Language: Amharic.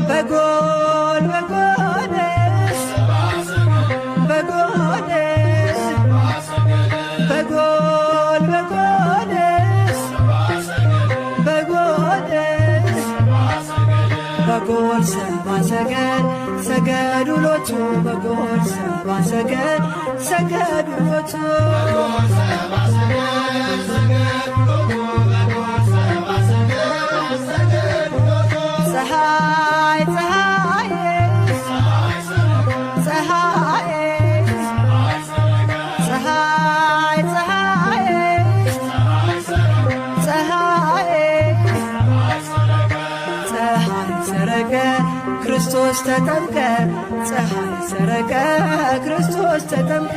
በጎል በጎልስ በጎልስ በጎል በጎልስ በጎልስ በጎል ሰብአ ሰገል ሰገዱ ሎቱ በጎል ሰብአ ሰገል ሰገዱ ሎቱ ፀሐይ ፀሐይ ፀሐይ ፀሐይ ፀሐይ ፀሐይ ሰረቀ ክርስቶስ ተጠምቀ ፀሐይ ሰረቀ ክርስቶስ ተጠምቀ